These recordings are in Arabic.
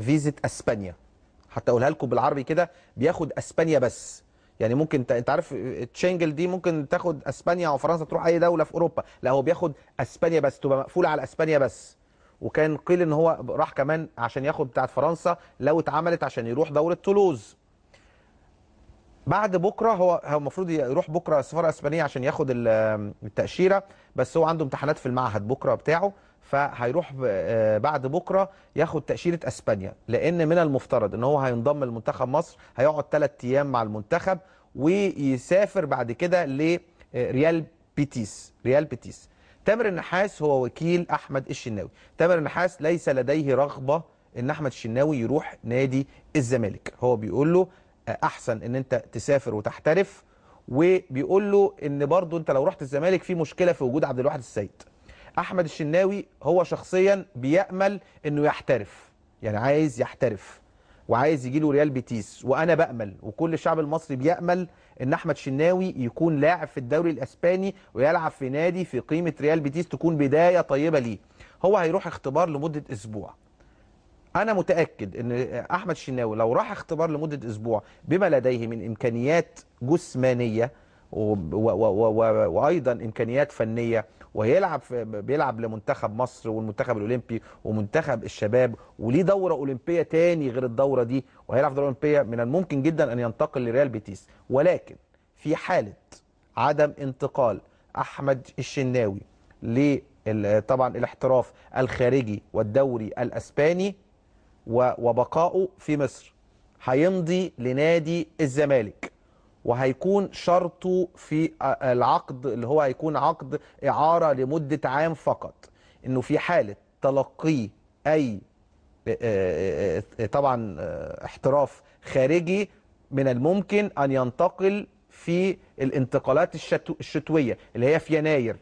فيزة اسبانيا. حتى اقولها لكم بالعربي كده، بياخد اسبانيا بس. يعني ممكن انت عارف تشنجل دي ممكن تاخد اسبانيا او فرنسا تروح اي دوله في اوروبا، لا هو بياخد اسبانيا بس، تبقى مقفوله على اسبانيا بس. وكان قيل ان هو راح كمان عشان ياخد بتاعت فرنسا لو اتعملت عشان يروح دوله تولوز. بعد بكره هو المفروض يروح بكره السفاره الاسبانيه عشان ياخد التاشيره، بس هو عنده امتحانات في المعهد بكره بتاعه، فهيروح بعد بكره ياخد تاشيره اسبانيا، لان من المفترض ان هو هينضم لمنتخب مصر، هيقعد 3 ايام مع المنتخب ويسافر بعد كده لريال بيتيس. ريال بيتيس. تامر النحاس هو وكيل احمد الشناوي. تامر النحاس ليس لديه رغبه ان احمد الشناوي يروح نادي الزمالك، هو بيقول له احسن ان انت تسافر وتحترف، وبيقول له ان برضو انت لو رحت الزمالك في مشكله في وجود عبد الواحد السيد. احمد الشناوي هو شخصيا بيامل انه يحترف، يعني عايز يحترف وعايز يجي له ريال بيتيس، وانا بامل وكل الشعب المصري بيامل ان احمد شناوي يكون لاعب في الدوري الاسباني ويلعب في نادي في قيمه ريال بيتيس، تكون بدايه طيبه ليه. هو هيروح اختبار لمده اسبوع. انا متاكد ان احمد الشناوي لو راح اختبار لمده اسبوع بما لديه من امكانيات جسمانيه وايضا امكانيات فنيه، ويلعب بيلعب لمنتخب مصر والمنتخب الاولمبي ومنتخب الشباب، وليه دوره اولمبيه تاني غير الدوره دي، وهيلعب دوره اولمبيه، من الممكن جدا ان ينتقل لريال بيتيس. ولكن في حاله عدم انتقال احمد الشناوي طبعا الاحتراف الخارجي والدوري الاسباني وبقائه في مصر، هيمضي لنادي الزمالك، وهيكون شرطه في العقد اللي هو هيكون عقد إعارة لمدة عام فقط، إنه في حالة تلقيه أي طبعا احتراف خارجي من الممكن أن ينتقل في الانتقالات الشتوية اللي هي في يناير.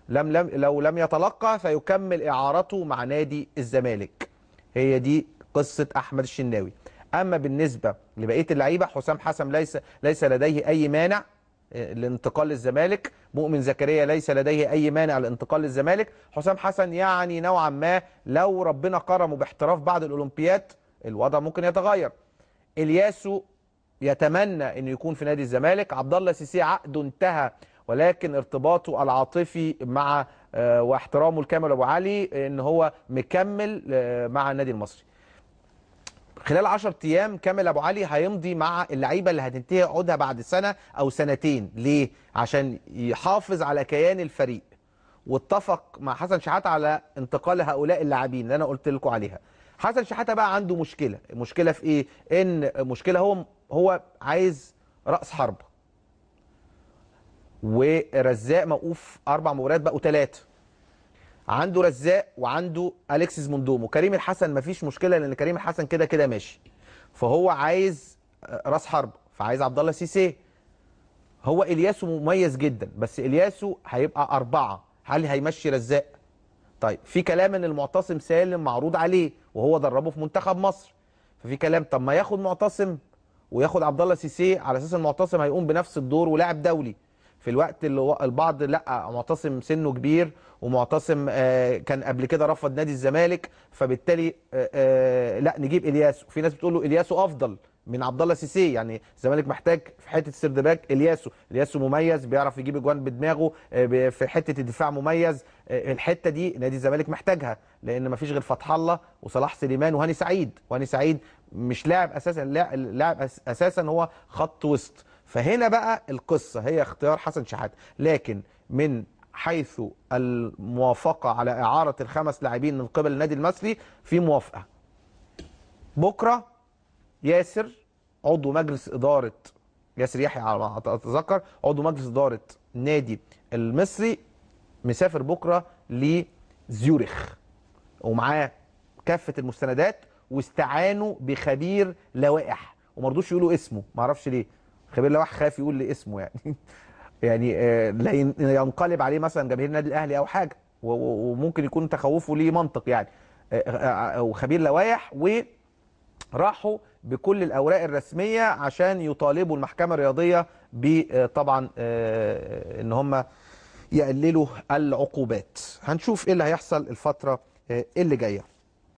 لو لم يتلقى فيكمل إعارته مع نادي الزمالك. هي دي قصة أحمد الشناوي. أما بالنسبة لبقية اللعيبة، حسام حسن ليس لديه أي مانع لانتقال للزمالك، مؤمن زكريا ليس لديه أي مانع لانتقال للزمالك، حسام حسن يعني نوعا ما لو ربنا كرمه باحتراف بعد الأولمبياد الوضع ممكن يتغير. الياسو يتمنى انه يكون في نادي الزمالك. عبد الله سيسي عقده انتهى، ولكن ارتباطه العاطفي مع واحترامه لكامل ابو علي ان هو مكمل مع النادي المصري. خلال 10 ايام كامل ابو علي هيمضي مع اللعيبه اللي هتنتهي عقودها بعد سنه او سنتين. ليه؟ عشان يحافظ على كيان الفريق. واتفق مع حسن شحاته على انتقال هؤلاء اللاعبين اللي انا قلت لكم عليها. حسن شحاته بقى عنده مشكله. المشكله في ايه؟ ان مشكله هو عايز راس حرب، ورزاق موقوف 4 مباريات بقوا 3. عنده رزاق وعنده اليكسيس موندوم، وكريم الحسن مفيش مشكله لان كريم الحسن كده كده ماشي. فهو عايز راس حرب، فعايز عبد الله سيسي. هو الياسو مميز جدا، بس الياسو هيبقى 4، هل هيمشي رزاق؟ طيب في كلام ان المعتصم سالم معروض عليه وهو دربه في منتخب مصر، ففي كلام طب ما ياخد معتصم وياخد عبد الله سيسي على اساس المعتصم هيقوم بنفس الدور ولاعب دولي، في الوقت اللي البعض لا معتصم سنه كبير، ومعتصم كان قبل كده رفض نادي الزمالك، فبالتالي لا نجيب الياسو. في ناس بتقول له الياسو افضل من عبد الله سيسي، يعني الزمالك محتاج في حته السيرد باك الياسو مميز، بيعرف يجيب اجوان بدماغه، في حته الدفاع مميز. الحته دي نادي الزمالك محتاجها، لان مفيش غير فتح الله وصلاح سليمان وهاني سعيد. وهاني سعيد مش لاعب اساسا، لاعب اساسا هو خط وسط. فهنا بقى القصه هي اختيار حسن شحاته. لكن من حيث الموافقه على اعاره ال5 لاعبين من قبل النادي المصري، في موافقه. بكره ياسر عضو مجلس اداره، ياسر يحيى على ما اتذكر عضو مجلس اداره النادي المصري، مسافر بكره لزيورخ ومعاه كافه المستندات، واستعانوا بخبير لوائح وما رضوش يقولوا اسمه، ما اعرفش ليه. خبير لوائح خاف يقول لي اسمه يعني يعني لا ينقلب عليه مثلا جماهير النادي الاهلي او حاجه، وممكن يكون تخوفه ليه منطق يعني. وخبير لوائح، وراحوا بكل الاوراق الرسميه عشان يطالبوا المحكمه الرياضيه بطبعا ان هم يقللوا العقوبات. هنشوف ايه اللي هيحصل الفتره اللي جايه.